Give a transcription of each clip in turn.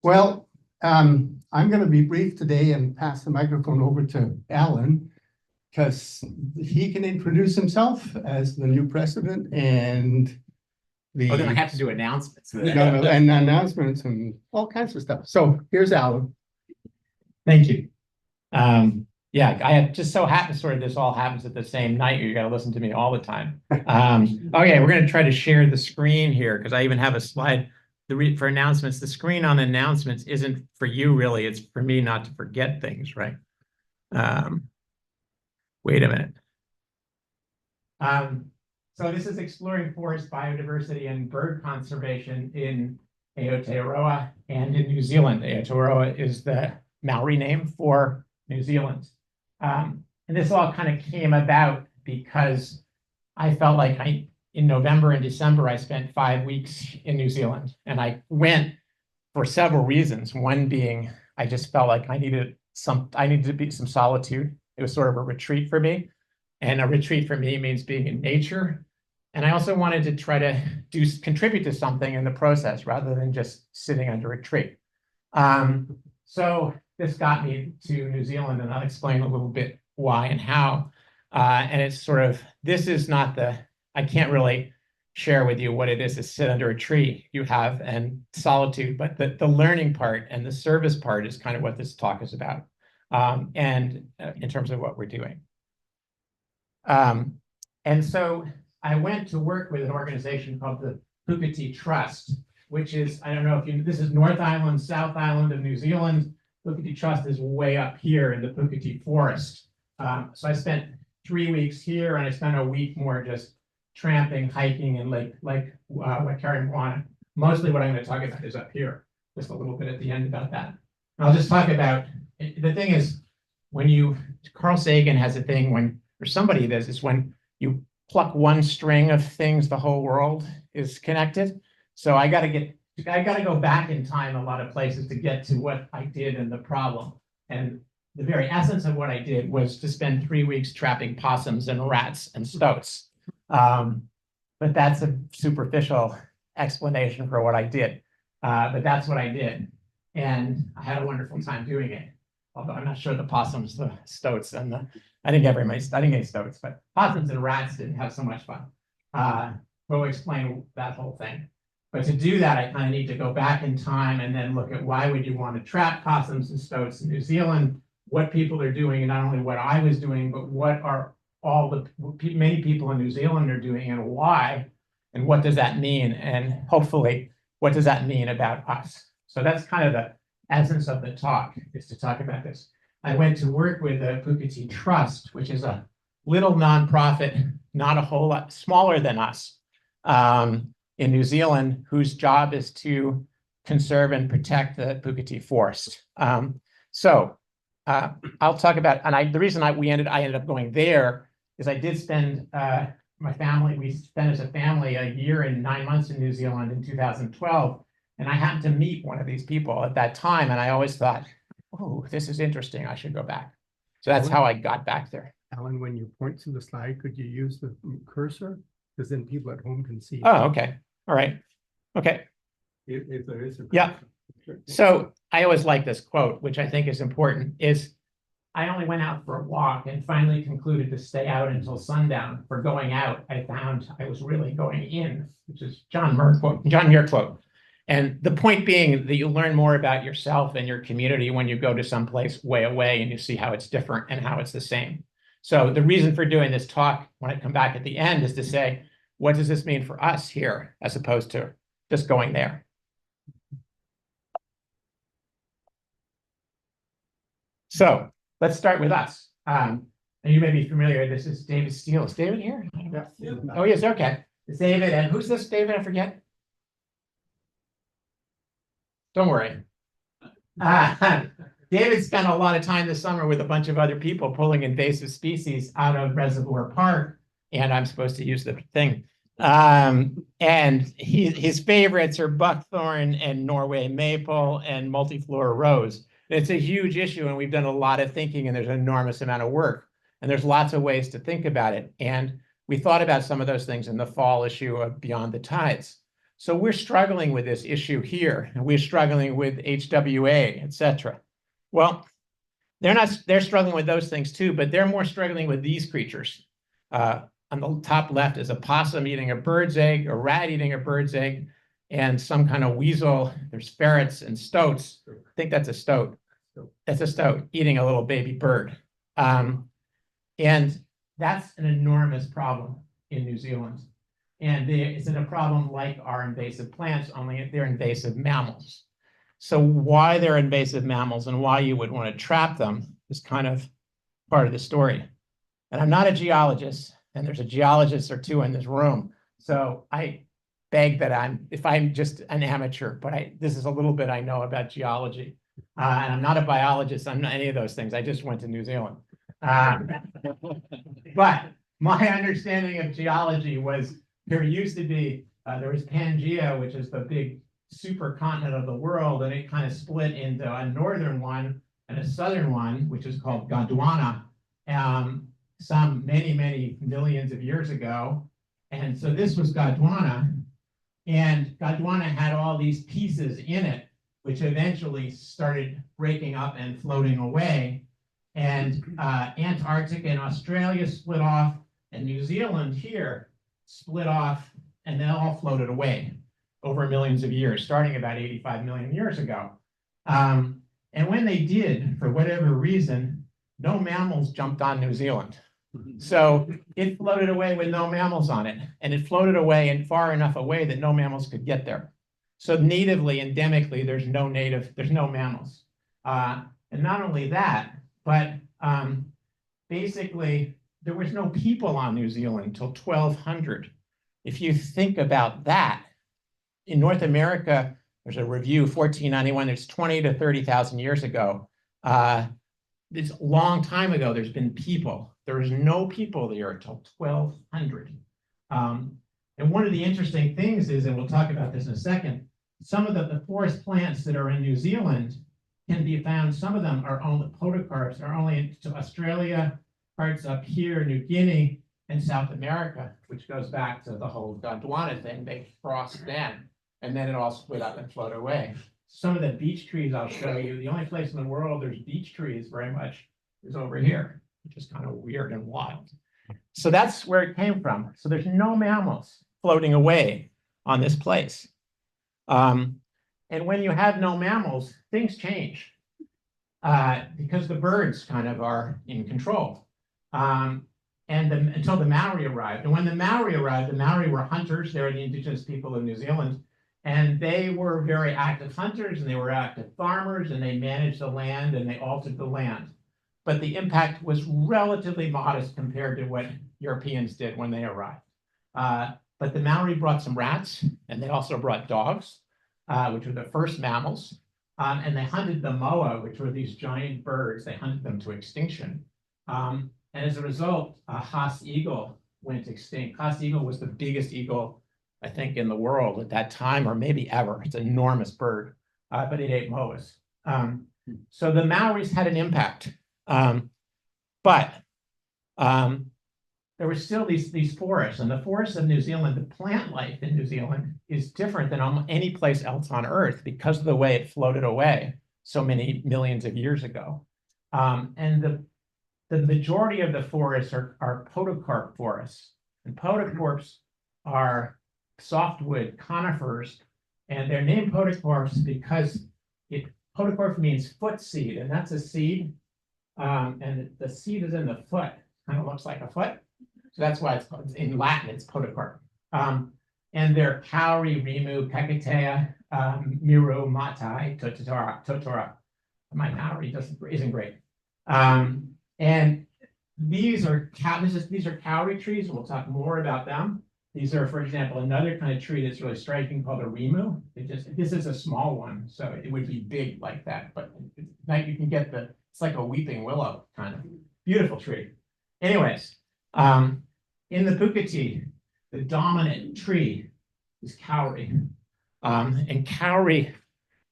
Well, I'm going to be brief today and pass the microphone over to Alan because he can introduce himself as the new president and Oh, then I have to do announcements. and announcements and all kinds of stuff. So here's Alan. Thank you. Yeah, I have just so happens sort of this all happens at the same night. You got to listen to me all the time. Okay, we're going to try to share the screen here because I even have a slide for announcements. The screen on announcements isn't for you really. It's for me not to forget things, right? Wait a minute. So this is exploring forest biodiversity and bird conservation in Aotearoa and in New Zealand. Aotearoa is the Maori name for New Zealand. And this all kind of came about because I felt like in November and December, I spent 5 weeks in New Zealand. And I went for several reasons. One being, I just felt like I needed to be some solitude. It was sort of a retreat for me. And a retreat for me means being in nature. And I also wanted to try to contribute to something in the process rather than just sitting under a tree. So this got me to New Zealand, and I'll explain a little bit why and how. And it's sort of, this is not I can't really share with you what it is to sit under a tree you have and solitude, but the learning part and the service part is kind of what this talk is about. And in terms of what we're doing. And so I went to work with an organization called the Puketi Trust, which is, I don't know if this is North Island, South Island of New Zealand. Puketi Trust is way up here in the Puketi Forest. So I spent 3 weeks here, and I spent a week more just tramping, hiking, and Lake Wakarimwana. Mostly what I'm going to talk about is up here, just a little bit at the end about that. And I'll just talk about, the thing is, Carl Sagan has a thing or somebody does, is when you pluck one string of things, the whole world is connected. So I got to go back in time a lot of places to get to what I did and the problem. And the very essence of what I did was to spend 3 weeks trapping possums and rats and stoats. But that's a superficial explanation for what I did. But that's what I did. And I had a wonderful time doing it. Although I'm not sure the possums, the stoats, and I didn't get any stoats, but possums and rats didn't have so much fun. We'll explain that whole thing. But to do that, I kind of need to go back in time and then look at why would you want to trap possums and stoats in New Zealand, what people are doing, and not only what I was doing, but what are many people in New Zealand are doing and why, and what does that mean? And hopefully, what does that mean about us? So that's kind of the essence of the talk, is to talk about this. I went to work with the Puketi Trust, which is a little nonprofit, not a whole lot smaller than us, in New Zealand, whose job is to conserve and protect the Puketi Forest. So I'll talk about, and the reason I ended up going there is I did spend we spent as a family a year and 9 months in New Zealand in 2012. And I happened to meet one of these people at that time, and I always thought, oh, this is interesting. I should go back. So that's how I got back there. Alan, when you point to the slide, could you use the cursor? Because then people at home can see. Oh, okay. All right. Okay. If there is a cursor. Yeah. So I always like this quote, which I think is important, is I only went out for a walk and finally concluded to stay out until sundown. For going out, I found I was really going in, which is John Muir quote. And the point being that you learn more about yourself and your community when you go to someplace way away and you see how it's different and how it's the same. So the reason for doing this talk, when I come back at the end, is to say, what does this mean for us here, as opposed to just going there? So let's start with us. And you may be familiar, this is David Steele. Is David here? Yeah. Oh, yes, okay. It's David, and who's this David? I forget. Don't worry. David spent a lot of time this summer with a bunch of other people pulling invasive species out of Reservoir Park, and I'm supposed to use the thing. And his favorites are buckthorn and Norway maple and multiflora rose. It's a huge issue, and we've done a lot of thinking, and there's an enormous amount of work, and there's lots of ways to think about it. And we thought about some of those things in the fall issue of Beyond the Tides. So we're struggling with this issue here, and we're struggling with HWA, et cetera. Well, they're struggling with those things too, but they're more struggling with these creatures. On the top left is a possum eating a bird's egg, a rat eating a bird's egg, and some kind of weasel. There's ferrets and stoats. I think that's a stoat. That's a stoat eating a little baby bird. And that's an enormous problem in New Zealand. And it's a problem like our invasive plants, only they're invasive mammals. So why they're invasive mammals and why you would want to trap them is kind of part of the story. And I'm not a geologist, and there's a geologist or two in this room. So I beg that if I'm just an amateur, but this is a little bit I know about geology. And I'm not a biologist, I'm not any of those things. I just went to New Zealand. But my understanding of geology was there used to be, there was Pangaea, which is the big supercontinent of the world, and it kind of split into a northern one and a southern one, which is called Gondwana, some many millions of years ago. And so this was Gondwana, and Gondwana had all these pieces in it, which eventually started breaking up and floating away. And Antarctica and Australia split off, and New Zealand here split off, and they all floated away over millions of years, starting about 85 million years ago. And when they did, for whatever reason, no mammals jumped on New Zealand. So it floated away with no mammals on it, and it floated away and far enough away that no mammals could get there. So natively, endemically, there's no mammals. And not only that, but basically, there was no people on New Zealand until 1200. If you think about that, in North America, there's a review, 1491, there's 20 to 30,000 years ago. It's a long time ago, there's been people. There was no people there until 1200. And one of the interesting things is, and we'll talk about this in a second, some of the forest plants that are in New Zealand can be found, some of them are only, podocarps are only to Australia, parts up here, New Guinea, and South America, which goes back to the whole Gondwana thing. They frost then, and then it all split up and floated away. Some of the beech trees I'll show you, the only place in the world there's beech trees very much is over here, which is kind of weird and wild. So that's where it came from. So there's no mammals floating away on this place. And when you have no mammals, things change because the birds kind of are in control. Until the Maori arrived. And when the Maori arrived, the Maori were hunters. They were the indigenous people of New Zealand. And they were very active hunters, and they were active farmers, and they managed the land, and they altered the land. But the impact was relatively modest compared to what Europeans did when they arrived. But the Maori brought some rats, and they also brought dogs, which were the first mammals. And they hunted the moa, which were these giant birds. They hunted them to extinction. And as a result, Haas eagle went extinct. Haas eagle was the biggest eagle, I think, in the world at that time, or maybe ever. It's an enormous bird, but it ate moas. So the Maoris had an impact. But there were still these forests, and the forests of New Zealand, the plant life in New Zealand is different than any place else on Earth because of the way it floated away so many millions of years ago. And the majority of the forests are podocarp forests, and podocarps are softwood conifers, and they're named podocarps because podocarp means foot seed, and that's a seed, and the seed is in the foot, kind of looks like a foot, so that's why it's in Latin it's podocarp. And they're kauri, rimu, kakatea, miru, matai, totora. My Maori isn't great. And these are kauri trees, and we'll talk more about them. These are, for example, another kind of tree that's really striking called a rimu. This is a small one, so it would be big like that, but now you can get it's like a weeping willow kind of beautiful tree. Anyways, in the Puketi, the dominant tree is kauri. And kauri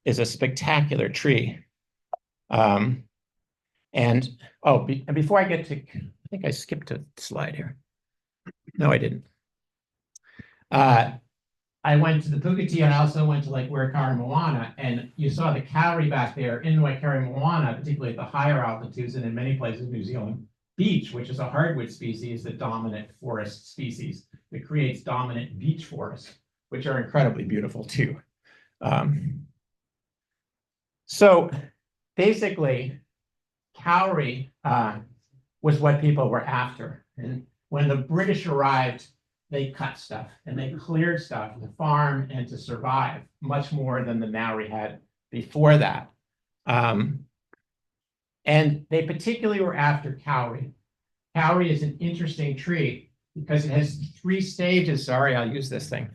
is a spectacular tree. And before I get to, I think I skipped a slide here. No, I didn't. I I went to the Puketi and I also went to Lake Waikaremoana, and you saw the kauri back there in Waikaremoana, particularly at the higher altitudes and in many places in New Zealand. Beech, which is a hardwood species, the dominant forest species that creates dominant beech forests, which are incredibly beautiful too. So basically, kauri was what people were after. And when the British arrived, they cut stuff and they cleared stuff to farm and to survive, much more than the Maori had before that. And they particularly were after kauri. Kauri is an interesting tree because it has 3 stages. Sorry, I'll use this thing.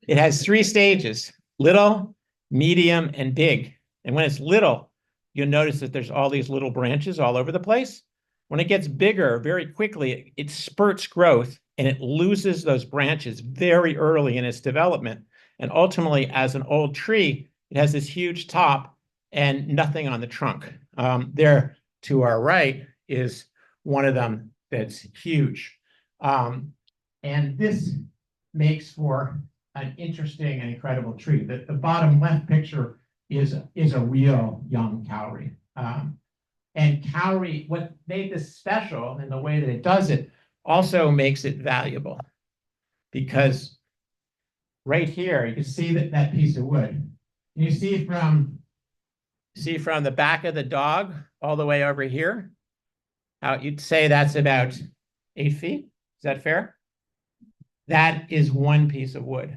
It has 3 stages: little, medium, and big. And when it's little, you'll notice that there's all these little branches all over the place. When it gets bigger, very quickly, it spurts growth and it loses those branches very early in its development. And ultimately, as an old tree, it has this huge top and nothing on the trunk. There to our right is one of them that's huge. And this makes for an interesting and incredible tree. The bottom left picture is a real young kauri. And kauri, what made this special in the way that it does it, also makes it valuable. Because right here, you can see that piece of wood. And you see from the back of the dog all the way over here, you'd say that's about 8 feet. Is that fair? That is one piece of wood.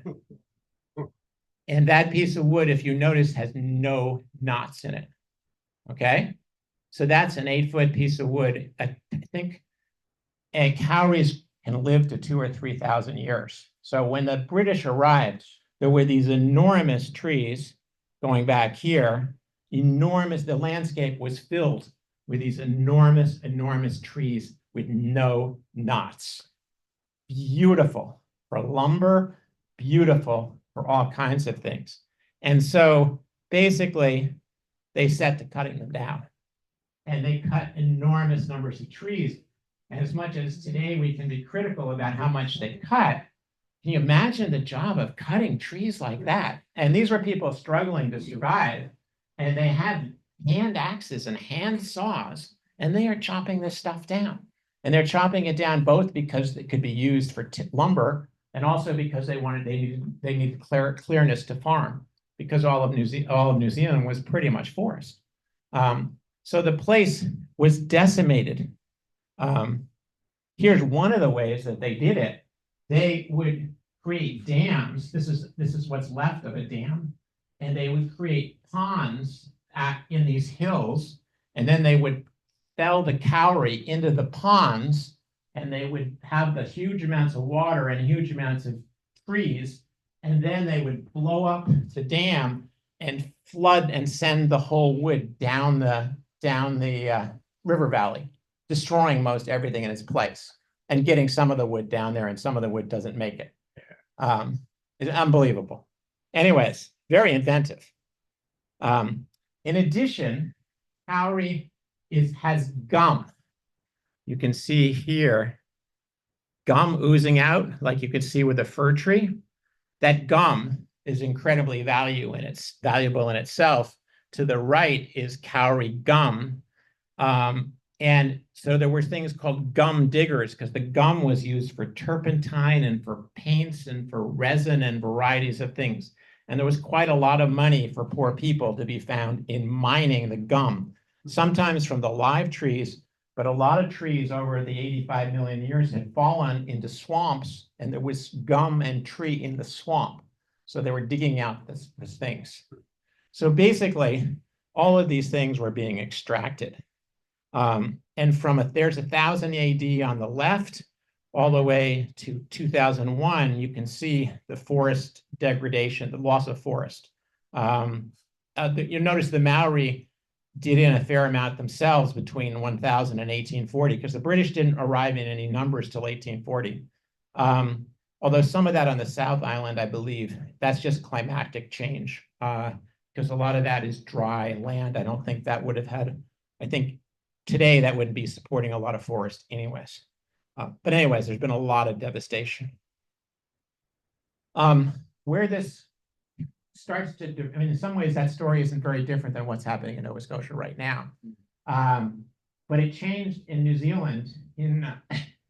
And that piece of wood, if you notice, has no knots in it. Okay? So that's an 8-foot piece of wood. I think kauris can live to 2,000 or 3,000 years. So when the British arrived, there were these enormous trees going back here. The landscape was filled with these enormous, enormous trees with no knots. Beautiful for lumber, beautiful for all kinds of things. And so basically, they set to cutting them down. And they cut enormous numbers of trees. And as much as today we can be critical about how much they cut, can you imagine the job of cutting trees like that? And these were people struggling to survive. And they had hand axes and hand saws, and they are chopping this stuff down. And they're chopping it down both because it could be used for lumber, and also because they needed clearness to farm, because all of New Zealand was pretty much forest. So the place was decimated. Here's one of the ways that they did it. They would create dams. This is what's left of a dam. And they would create ponds in these hills. And then they would fell the kauri into the ponds. And they would have the huge amounts of water and huge amounts of trees. And then they would blow up the dam and flood and send the whole wood down the river valley, destroying most everything in its place and getting some of the wood down there, and some of the wood doesn't make it. It's unbelievable. Anyways, very inventive. In addition, kauri has gum. You can see here gum oozing out, like you could see with a fir tree. That gum is incredibly valuable in itself. To the right is kauri gum. And so there were things called gum diggers, because the gum was used for turpentine and for paints and for resin and varieties of things. And there was quite a lot of money for poor people to be found in mining the gum, sometimes from the live trees, but a lot of trees over the 85 million years had fallen into swamps, and there was gum and tree in the swamp. So they were digging out these things. So basically, all of these things were being extracted. And there's 1000 AD on the left, all the way to 2001, you can see the forest degradation, the loss of forest. You notice the Maori did in a fair amount themselves between 1000 and 1840, because the British didn't arrive in any numbers till 1840. Although some of that on the South Island, I believe, that's just climatic change, because a lot of that is dry land. I don't think that would have had, I think today that wouldn't be supporting a lot of forest anyways. But anyways, there's been a lot of devastation. where this starts to do, I mean, in some ways that story isn't very different than what's happening in Nova Scotia right now. But it changed in New Zealand in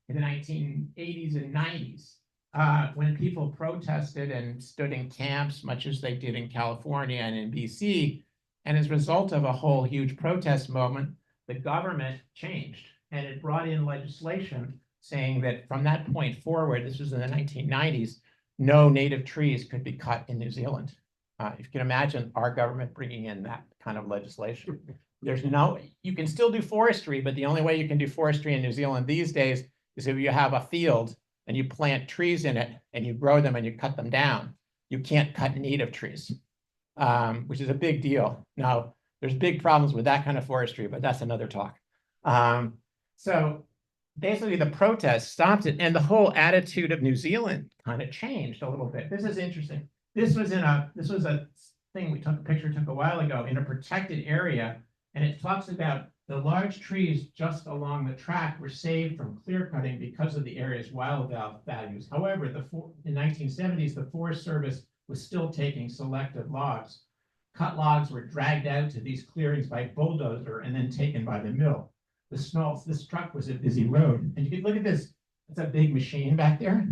the 1980s and 90s when people protested and stood in camps, much as they did in California and in BC. And as a result of a whole huge protest movement, the government changed and it brought in legislation saying that from that point forward, this was in the 1990s, no native trees could be cut in New Zealand. If you can imagine our government bringing in that kind of legislation. There's no, you can still do forestry, but the only way you can do forestry in New Zealand these days is if you have a field and you plant trees in it and you grow them and you cut them down. You can't cut native trees, which is a big deal. Now, there's big problems with that kind of forestry, but that's another talk. So basically the protest stopped it and the whole attitude of New Zealand kind of changed a little bit. This is interesting. This was a thing we took a picture a while ago in a protected area, and it talks about the large trees just along the track were saved from clear cutting because of the area's wildlife values. However, in 1970s, the Forest Service was still taking selected logs. Cut logs were dragged out to these clearings by bulldozer and then taken by the mill. This truck was a busy road, and you could look at this. It's a big machine back there.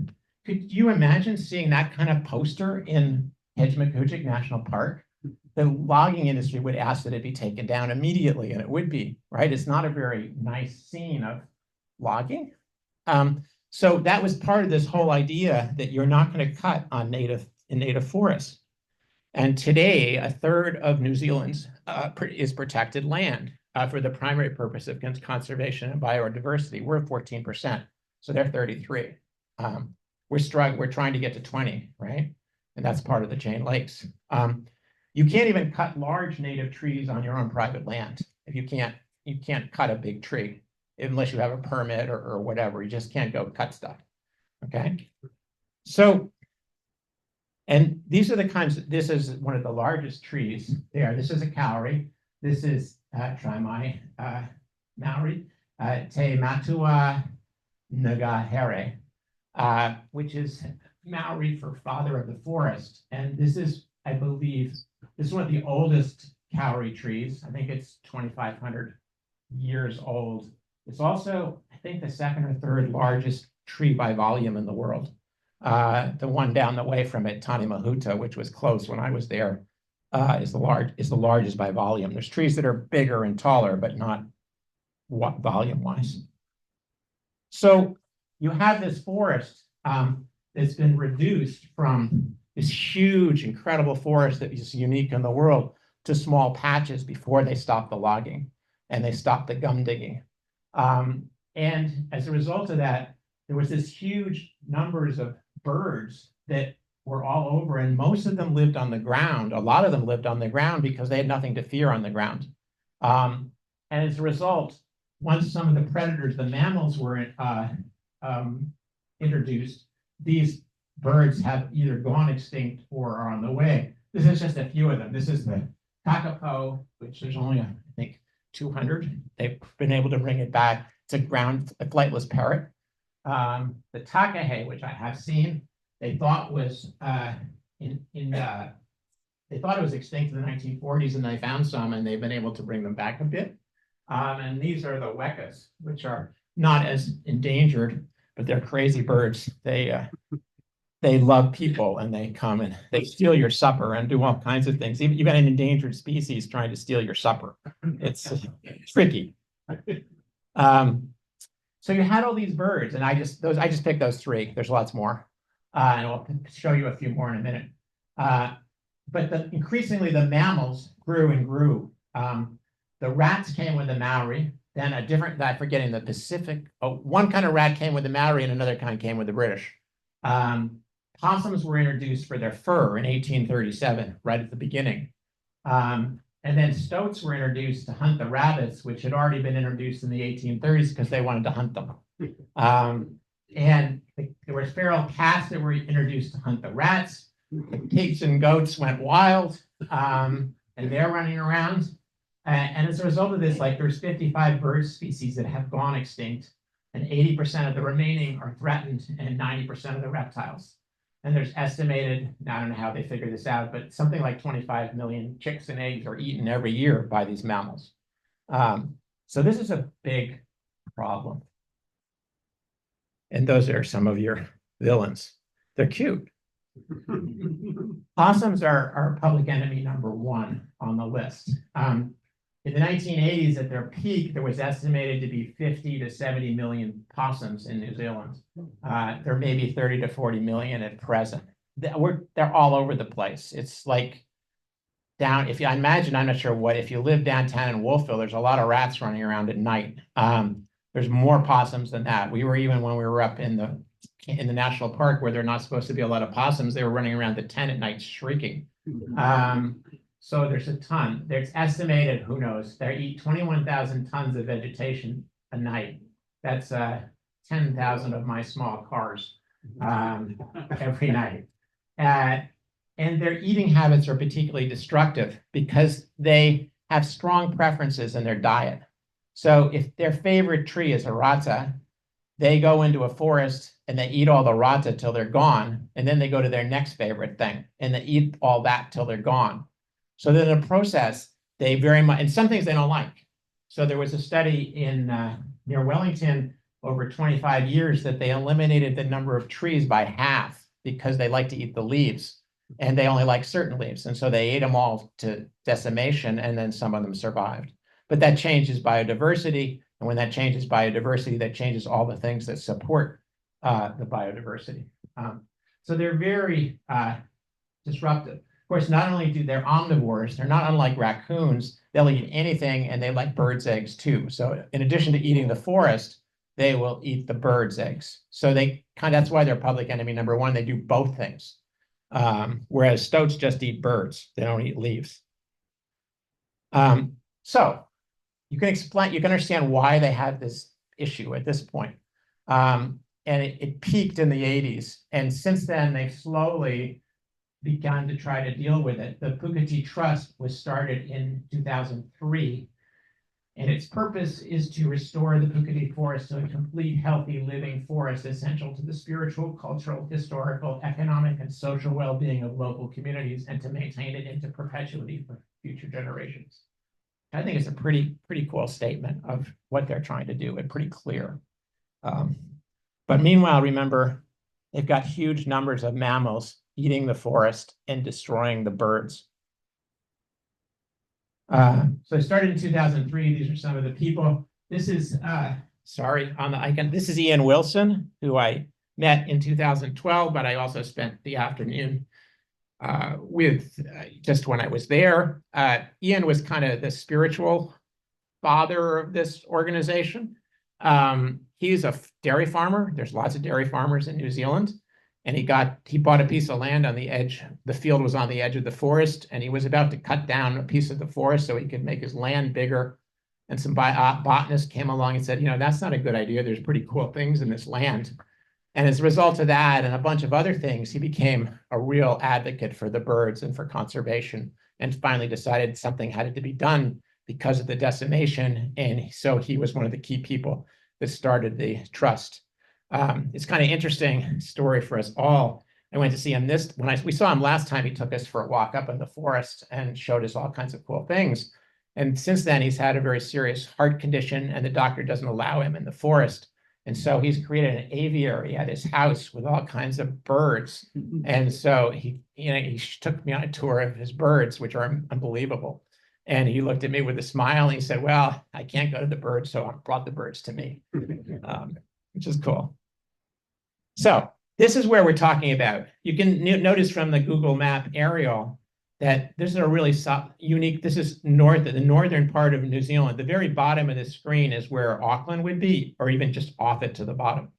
Could you imagine seeing that kind of poster in Hedge-Macoutchik National Park? The logging industry would ask that it be taken down immediately, and it would be, right? It's not a very nice scene of logging. So that was part of this whole idea that you're not going to cut on native forests. And today, a third of New Zealand's is protected land for the primary purpose of conservation and biodiversity. We're 14%, so they're 33. We're trying to get to 20, right? And that's part of the Chain Lakes. You can't even cut large native trees on your own private land. If you can't cut a big tree unless you have a permit or whatever. You just can't go cut stuff. Okay. So, and these are the kinds. This is one of the largest trees there. This is a kauri. This is Trimai Maori Te Matua Ngāhere, which is Maori for father of the forest. And this is, I believe, this is one of the oldest kauri trees. I think it's 2,500 years old. It's also, I think, the second or third largest tree by volume in the world. The one down the way from it, Tani Mahuta, which was close when I was there, is the largest by volume. There's trees that are bigger and taller, but not volume-wise. So you have this forest that's been reduced from this huge, incredible forest that is unique in the world to small patches before they stopped the logging and they stopped the gum digging. And as a result of that, there was this huge numbers of birds that were all over, and most of them lived on the ground. A lot of them lived on the ground because they had nothing to fear on the ground. And as a result, once some of the predators, the mammals, were introduced, these birds have either gone extinct or are on the way. This is just a few of them. This is the kakapo, which there's only, I think, 200. They've been able to bring it back. It's a flightless parrot. The takahe, which I have seen, they thought was they thought it was extinct in the 1940s, and they found some, and they've been able to bring them back a bit. And these are the wekas, which are not as endangered, but they're crazy birds. They love people, and they come and they steal your supper and do all kinds of things. Even you've got an endangered species trying to steal your supper. It's tricky. So you had all these birds, and I just picked those three. There's lots more, and I'll show you a few more in a minute. But increasingly the mammals grew and grew. The rats came with the Maori. Then a different, I'm forgetting the Pacific. One kind of rat came with the Maori, and another kind came with the British. Possums were introduced for their fur in 1837, right at the beginning. And then stoats were introduced to hunt the rabbits, which had already been introduced in the 1830s because they wanted to hunt them. And there were feral cats that were introduced to hunt the rats. The pigs and goats went wild, and they're running around. And as a result of this, like there's 55 bird species that have gone extinct, and 80% of the remaining are threatened, and 90% of the reptiles. And there's estimated, I don't know how they figure this out, but something like 25 million chicks and eggs are eaten every year by these mammals. So this is a big problem. And those are some of your villains. They're cute. Possums are public enemy #1 on the list. In the 1980s, at their peak, there was estimated to be 50 to 70 million possums in New Zealand. There may be 30 to 40 million at present. They're all over the place. It's like down, I imagine, I'm not sure what, if you live downtown in Wolfville, there's a lot of rats running around at night. There's more possums than that. When we were up in the national park where there are not supposed to be a lot of possums, they were running around the tent at night shrieking. So there's a ton. There's estimated, who knows, they eat 21,000 tons of vegetation a night. That's 10,000 of my small cars every night. And their eating habits are particularly destructive because they have strong preferences in their diet. So if their favorite tree is a rata, they go into a forest and they eat all the rata till they're gone, and then they go to their next favorite thing and they eat all that till they're gone. So then in the process, they very much, and some things they don't like. So there was a study in near Wellington over 25 years that they eliminated the number of trees by half because they like to eat the leaves, and they only like certain leaves. And so they ate them all to decimation, and then some of them survived. But that changes biodiversity. And when that changes biodiversity, that changes all the things that support the biodiversity. So they're very disruptive. Of course, not only do they're omnivores, they're not unlike raccoons. They'll eat anything, and they like birds' eggs too. So in addition to eating the forest, they will eat the birds' eggs. So that's why they're public enemy #1. They do both things. Whereas stoats just eat birds. They don't eat leaves. So you can understand why they had this issue at this point. And it peaked in the 80s. And since then, they've slowly begun to try to deal with it. The Puketi Trust was started in 2003. And its purpose is to restore the Puketi Forest to a complete, healthy, living forest essential to the spiritual, cultural, historical, economic, and social well-being of local communities, and to maintain it into perpetuity for future generations. I think it's a pretty cool statement of what they're trying to do, and pretty clear. But meanwhile, remember, they've got huge numbers of mammals eating the forest and destroying the birds. So I started in 2003. These are some of the people. This is, sorry, on the icon. This is Ian Wilson, who I met in 2012, but I also spent the afternoon with just when I was there. Ian was kind of the spiritual father of this organization. He's a dairy farmer. There's lots of dairy farmers in New Zealand. And he bought a piece of land on the edge. The field was on the edge of the forest, and he was about to cut down a piece of the forest so he could make his land bigger. And some botanists came along and said, that's not a good idea. There's pretty cool things in this land. And as a result of that and a bunch of other things, he became a real advocate for the birds and for conservation, and finally decided something had to be done because of the decimation. And so he was one of the key people that started the trust. It's kind of interesting story for us all. I went to see him we saw him last time. He took us for a walk up in the forest and showed us all kinds of cool things. And since then, he's had a very serious heart condition, and the doctor doesn't allow him in the forest. And so he's created an aviary at his house with all kinds of birds. And so he took me on a tour of his birds, which are unbelievable. And he looked at me with a smile and he said, well, I can't go to the birds, so I brought the birds to me, which is cool. So this is where we're talking about. You can notice from the Google map aerial that this is a really unique, this is the northern part of New Zealand. The very bottom of the screen is where Auckland would be, or even just off it to the bottom.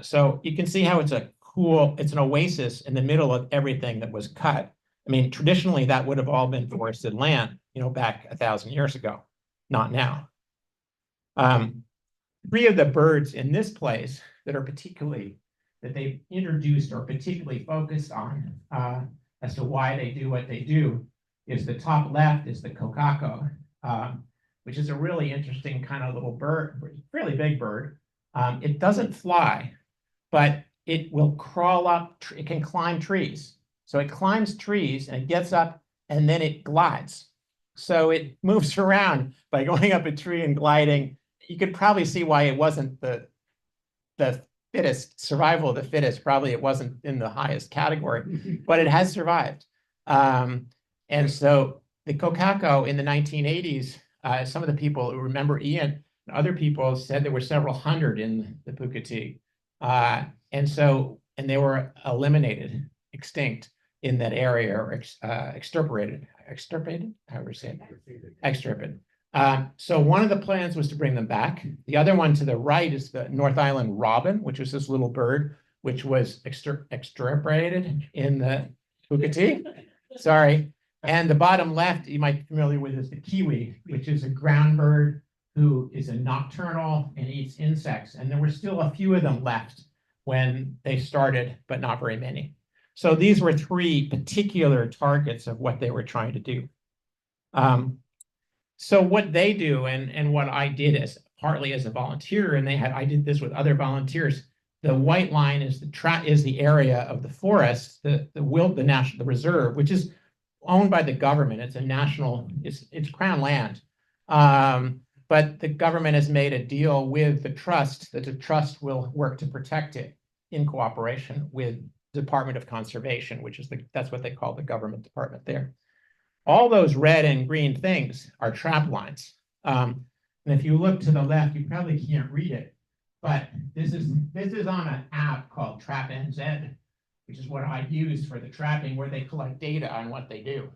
So you can see how it's an oasis in the middle of everything that was cut. I mean, traditionally that would have all been forested land, back 1,000 years ago, not now. 3 of the birds in this place that they've introduced or particularly focused on as to why they do what they do is the top left is the kokako, which is a really interesting kind of little bird, fairly big bird. It doesn't fly, but it will crawl up, it can climb trees. So it climbs trees and it gets up and then it glides. So it moves around by going up a tree and gliding. You could probably see why it wasn't the fittest, survival of the fittest. Probably it wasn't in the highest category, but it has survived. And so the kokako in the 1980s, some of the people who remember Ian and other people said there were several hundred in the Puketi. And they were eliminated, extinct in that area, or extirpated, however you say it, extirpated. So one of the plans was to bring them back. The other one to the right is the North Island robin, which was this little bird, which was extirpated in the Puketi. Sorry. And the bottom left, you might be familiar with, is the kiwi, which is a ground bird who is a nocturnal and eats insects. And there were still a few of them left when they started, but not very many. So these were three particular targets of what they were trying to do. So what they do, and what I did as partly as a volunteer, and I did this with other volunteers. The white line is the area of the forest, the reserve, which is owned by the government. It's a national, it's Crown land. But the government has made a deal with the trust that the trust will work to protect it in cooperation with the Department of Conservation, which is that's what they call the government department there. All those red and green things are trap lines. And if you look to the left, you probably can't read it, but this is on an app called Trap NZ, which is what I use for the trapping, where they collect data on what they do.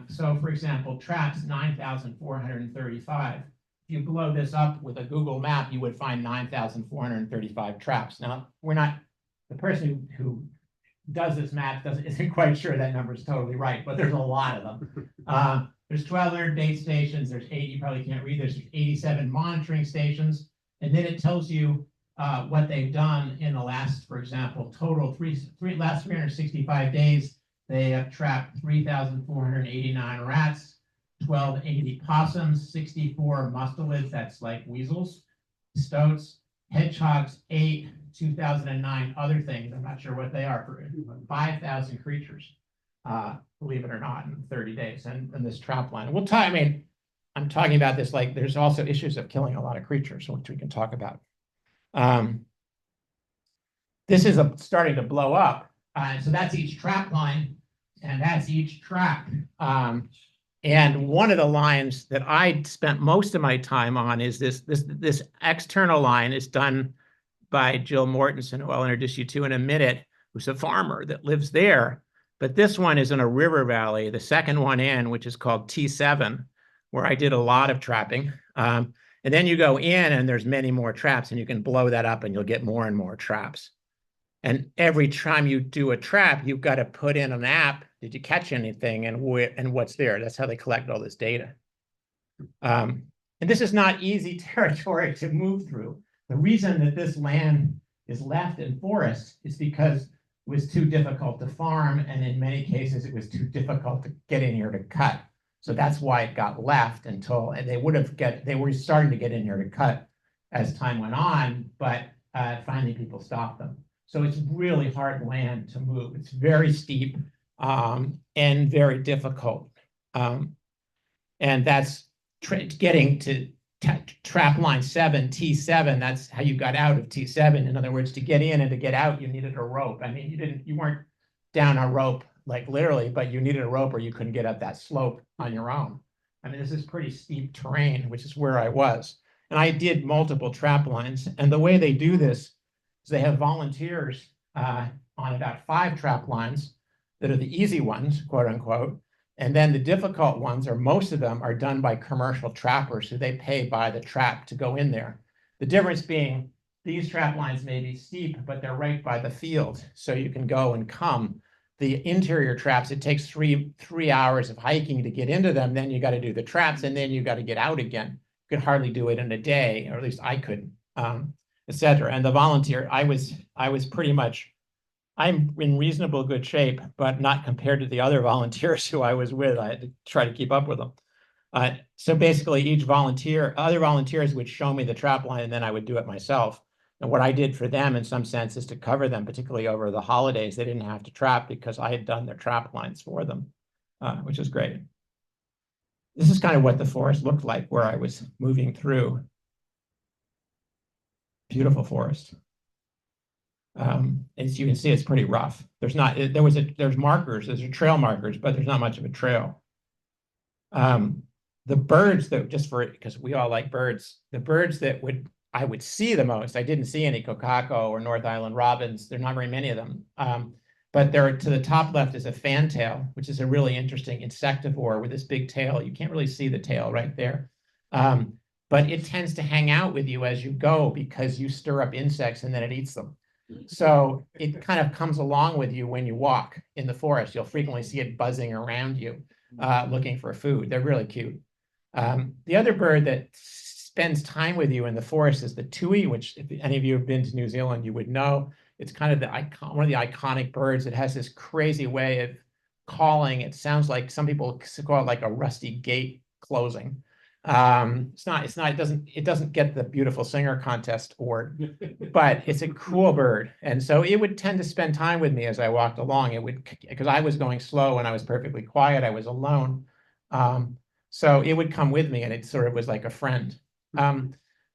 So for example, traps 9,435. If you blow this up with a Google map, you would find 9,435 traps. Now, the person who does this math isn't quite sure that number is totally right, but there's a lot of them. There's 1,200 bait stations. There's 8, you probably can't read. There's 87 monitoring stations. And then it tells you what they've done in the last, for example, total last 365 days. They have trapped 3,489 rats, 1,280 possums, 64 mustelids, that's like weasels, stoats, hedgehogs, 8, 2009 other things. I'm not sure what they are, for 5,000 creatures, believe it or not, in 30 days. And this trap line. We'll talk, I'm talking about this like there's also issues of killing a lot of creatures, which we can talk about. This is starting to blow up. So that's each trap line, and that's each trap. And one of the lines that I spent most of my time on is this external line is done by Jill Mortensen, who I'll introduce you to in a minute, who's a farmer that lives there. But this one is in a river valley, the second one in, which is called T7, where I did a lot of trapping. And then you go in and there's many more traps, and you can blow that up and you'll get more and more traps. And every time you do a trap, you've got to put in an app. Did you catch anything, and what's there? That's how they collect all this data. And this is not easy territory to move through. The reason that this land is left in forest is because it was too difficult to farm, and in many cases it was too difficult to get in here to cut. So that's why it got left until, and they were starting to get in here to cut as time went on, but finally people stopped them. So it's really hard land to move. It's very steep and very difficult. And that's getting to trap line 7, T7. That's how you got out of T7. In other words, to get in and to get out, you needed a rope. I mean, you weren't down a rope, like literally, but you needed a rope or you couldn't get up that slope on your own. I mean, this is pretty steep terrain, which is where I was. And I did multiple trap lines. And the way they do this is they have volunteers on about 5 trap lines that are the easy ones, quote unquote. And then the difficult ones, or most of them, are done by commercial trappers who they pay by the trap to go in there. The difference being these trap lines may be steep, but they're right by the field. So you can go and come. The interior traps, it takes three hours of hiking to get into them. Then you got to do the traps, and then you got to get out again. You could hardly do it in a day, or at least I couldn't, etc. And the volunteer, I was pretty much, I'm in reasonable good shape, but not compared to the other volunteers who I was with. I had to try to keep up with them. So basically each volunteer, other volunteers would show me the trap line, and then I would do it myself. And what I did for them in some sense is to cover them, particularly over the holidays. They didn't have to trap because I had done their trap lines for them, which is great. This is kind of what the forest looked like where I was moving through. Beautiful forest. As you can see, it's pretty rough. There's markers, there's trail markers, but there's not much of a trail. The birds that because we all like birds, the birds that I would see the most, I didn't see any kokako or North Island robins. There are not very many of them. But to the top left is a fantail, which is a really interesting insectivore with this big tail. You can't really see the tail right there. But it tends to hang out with you as you go because you stir up insects and then it eats them. So it kind of comes along with you when you walk in the forest. You'll frequently see it buzzing around you, looking for food. They're really cute. The other bird that spends time with you in the forest is the tui, which if any of you have been to New Zealand, you would know. It's kind of one of the iconic birds. It has this crazy way of calling. It sounds like some people call it like a rusty gate closing. It doesn't get the beautiful singer contest award, but it's a cool bird. And so it would tend to spend time with me as I walked along. Because I was going slow and I was perfectly quiet. I was alone. So it would come with me and it sort of was like a friend.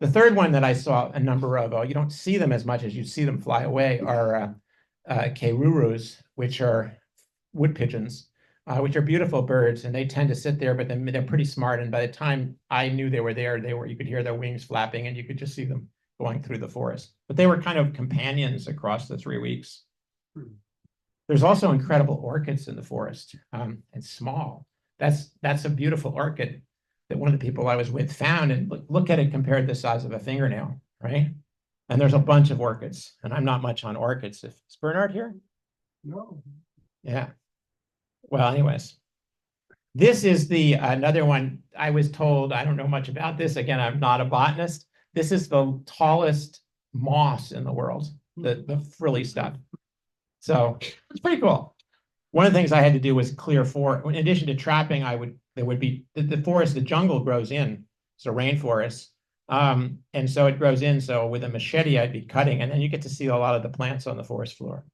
The third one that I saw a number of, you don't see them as much as you see them fly away, are kerurus, which are wood pigeons. Which are beautiful birds, and they tend to sit there, but they're pretty smart. And by the time I knew they were there, you could hear their wings flapping, and you could just see them going through the forest. But they were kind of companions across the 3 weeks. There's also incredible orchids in the forest, and small. That's a beautiful orchid that one of the people I was with found, and look at it compared to the size of a fingernail, right? And there's a bunch of orchids, and I'm not much on orchids. Is Bernard here? No. Yeah. Well, anyways, this is another one I was told. I don't know much about this. Again, I'm not a botanist. This is the tallest moss in the world, the frilly stuff. So it's pretty cool. One of the things I had to do was clear in addition to trapping, there would be the forest, the jungle grows in, so rainforest. And so it grows in. So with a machete, I'd be cutting, and then you get to see a lot of the plants on the forest floor.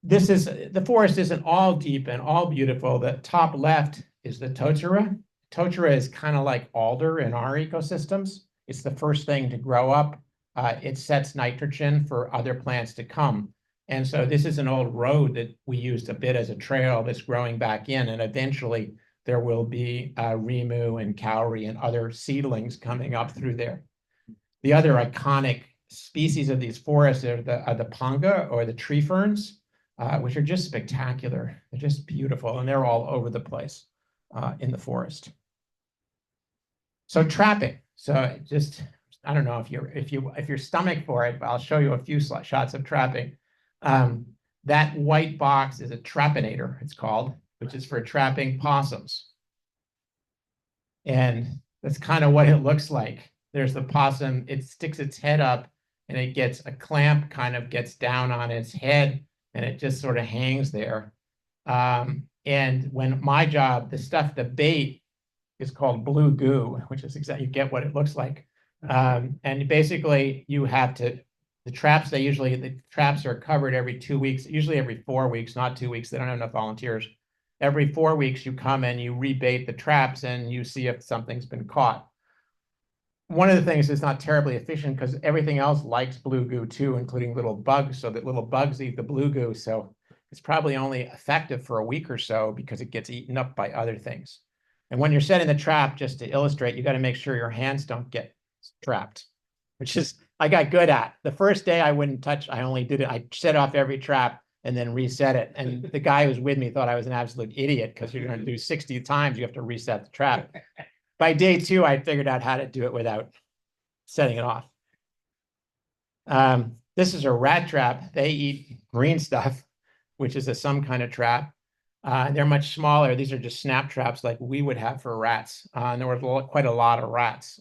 The forest isn't all deep and all beautiful. The top left is the totara. Totara is kind of like alder in our ecosystems. It's the first thing to grow up. It sets nitrogen for other plants to come. And so this is an old road that we used a bit as a trail that's growing back in. And eventually there will be rimu and kauri and other seedlings coming up through there. The other iconic species of these forests are the panga, or the tree ferns. Which are just spectacular. They're just beautiful, and they're all over the place in the forest. So trapping. So I don't know if your stomach for it, but I'll show you a few shots of trapping. That white box is a trapinator, it's called, which is for trapping possums. And that's kind of what it looks like. There's the possum. It sticks its head up, and it gets a clamp, kind of gets down on its head, and it just sort of hangs there. And when my job, the bait is called blue goo, which is exactly, you get what it looks like. And basically you have the traps are covered every 2 weeks, usually every 4 weeks, not 2 weeks. They don't have enough volunteers. Every 4 weeks you come and you rebait the traps and you see if something's been caught. One of the things is not terribly efficient because everything else likes blue goo too, including little bugs, so that little bugs eat the blue goo. So it's probably only effective for a week or so because it gets eaten up by other things. And when you're setting the trap, just to illustrate, you got to make sure your hands don't get trapped, which is I got good at. The first day I wouldn't touch, I set off every trap and then reset it. And the guy who was with me thought I was an absolute idiot because you're going to do 60 times, you have to reset the trap. By day 2, I figured out how to do it without setting it off. This is a rat trap. They eat green stuff, which is some kind of trap. They're much smaller. These are just snap traps like we would have for rats. And there were quite a lot of rats.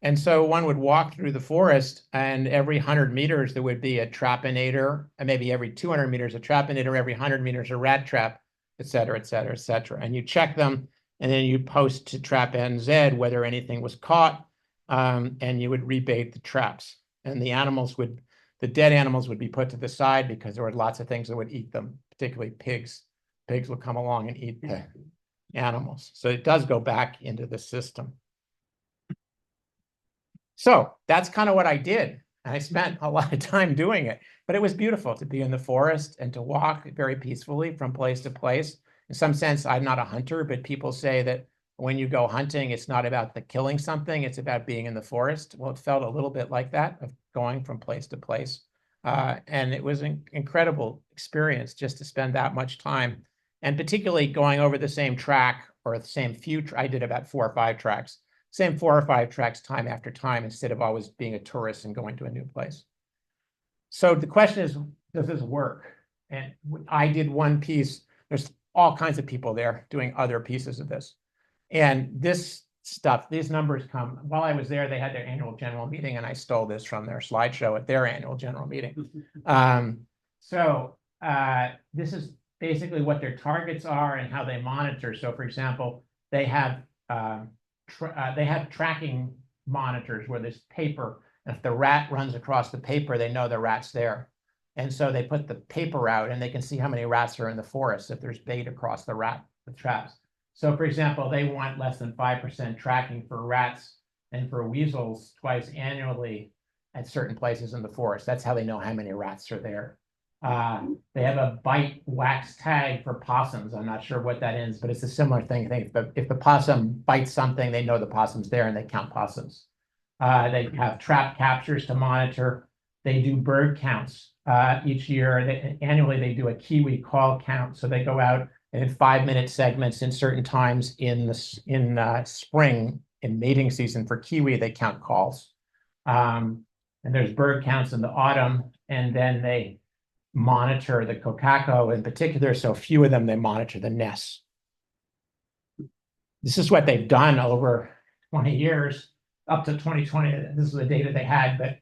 And so one would walk through the forest, and every 100 meters, there would be a trapinator, and maybe every 200 meters, a trapinator, every 100 meters, a rat trap, et cetera, et cetera, et cetera. And you check them, and then you post to Trap NZ whether anything was caught. and you would rebait the traps. And the dead animals would be put to the side because there were lots of things that would eat them, particularly pigs. Pigs would come along and eat the animals. So it does go back into the system. So that's kind of what I did. I spent a lot of time doing it, but it was beautiful to be in the forest and to walk very peacefully from place to place. In some sense, I'm not a hunter, but people say that when you go hunting, it's not about the killing something, it's about being in the forest. Well, it felt a little bit like that, of going from place to place. And it was an incredible experience just to spend that much time, and particularly going over the same track or the same few, I did about 4 or 5 tracks, same 4 or 5 tracks time after time, instead of always being a tourist and going to a new place. So the question is, does this work? And I did one piece. There's all kinds of people there doing other pieces of this. And this stuff, these numbers come, while I was there, they had their annual general meeting, and I stole this from their slideshow at their annual general meeting. This is basically what their targets are and how they monitor. So for example, they have tracking monitors where there's paper. If the rat runs across the paper, they know the rat's there. And so they put the paper out and they can see how many rats are in the forest if there's bait across the traps. So for example, they want less than 5% tracking for rats and for weasels twice annually at certain places in the forest. That's how they know how many rats are there. They have a bite wax tag for possums. I'm not sure what that is, but it's a similar thing. If the possum bites something, they know the possum's there and they count possums. They have trap captures to monitor. They do bird counts each year. Annually, they do a kiwi call count. So they go out and in 5-minute segments in certain times in spring, in mating season for kiwi, they count calls. And there's bird counts in the autumn, and then they monitor the kokako in particular. So few of them, they monitor the nests. This is what they've done over 20 years, up to 2020. This is the data they had, but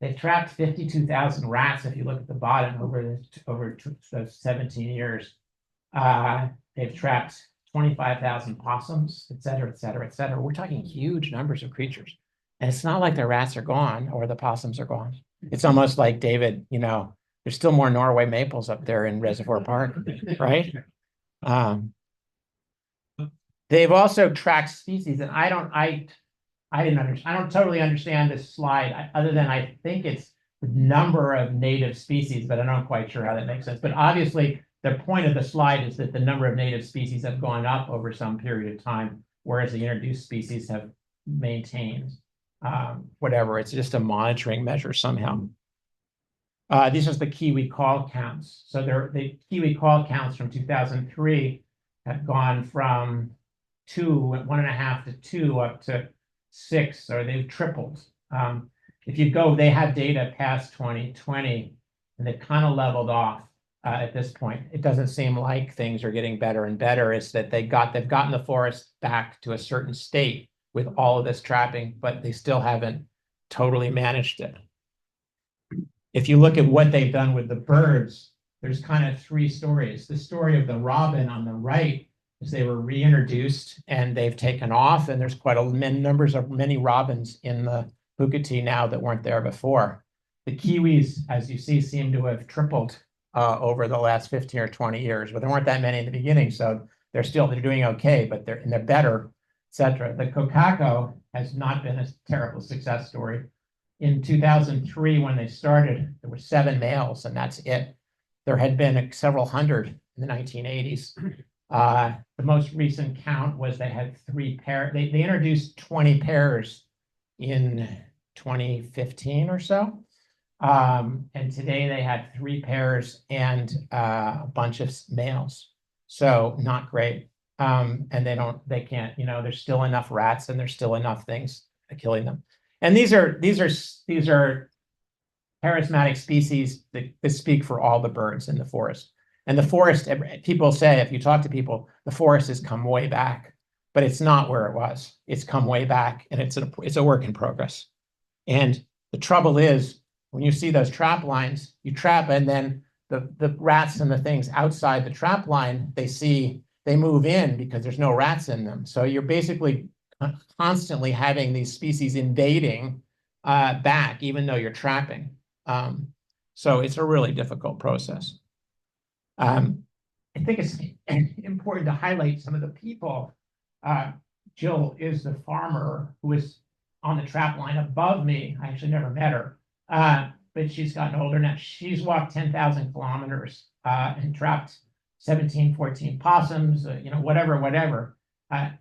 they've trapped 52,000 rats. If you look at the bottom over 17 years, they've trapped 25,000 possums, et cetera, et cetera, et cetera. We're talking huge numbers of creatures. And it's not like the rats are gone or the possums are gone. It's almost like, David, there's still more Norway maples up there in Reservoir Park, right? They've also tracked species, and I don't totally understand this slide, other than I think it's the number of native species, but I'm not quite sure how that makes sense. But obviously, the point of the slide is that the number of native species have gone up over some period of time, whereas the introduced species have maintained. Whatever, it's just a monitoring measure somehow. These are the kiwi call counts. So the kiwi call counts from 2003 have gone from 1.5 to 2 up to 6, or they've tripled. If you go, they have data past 2020, and they've kind of leveled off at this point. It doesn't seem like things are getting better and better. It's that they've gotten the forest back to a certain state with all of this trapping, but they still haven't totally managed it. If you look at what they've done with the birds, there's kind of 3 stories. The story of the robin on the right is they were reintroduced and they've taken off, and there's quite many robins in the Puketi now that weren't there before. The kiwis, as you see, seem to have tripled over the last 15 or 20 years, but there weren't that many in the beginning, so they're doing okay, but they're better, etc. The kokako has not been a terrible success story. In 2003, when they started, there were 7 males, and that's it. There had been several hundred in the 1980s. The most recent count was they had 3 pairs. They introduced 20 pairs in 2015 or so. And today they had 3 pairs and a bunch of males. So not great. And they can't, there's still enough rats and there's still enough things killing them. And these are charismatic species that speak for all the birds in the forest. And the forest, people say, if you talk to people, the forest has come way back, but it's not where it was. It's come way back, and it's a work in progress. And the trouble is, when you see those trap lines, you trap, and then the rats and the things outside the trap line, they move in because there's no rats in them. So you're basically constantly having these species invading back, even though you're trapping. So it's a really difficult process. I think it's important to highlight some of the people. Jill is the farmer who is on the trap line above me. I actually never met her, but she's gotten older now. She's walked 10,000 kilometers and trapped 17, 14 possums, whatever.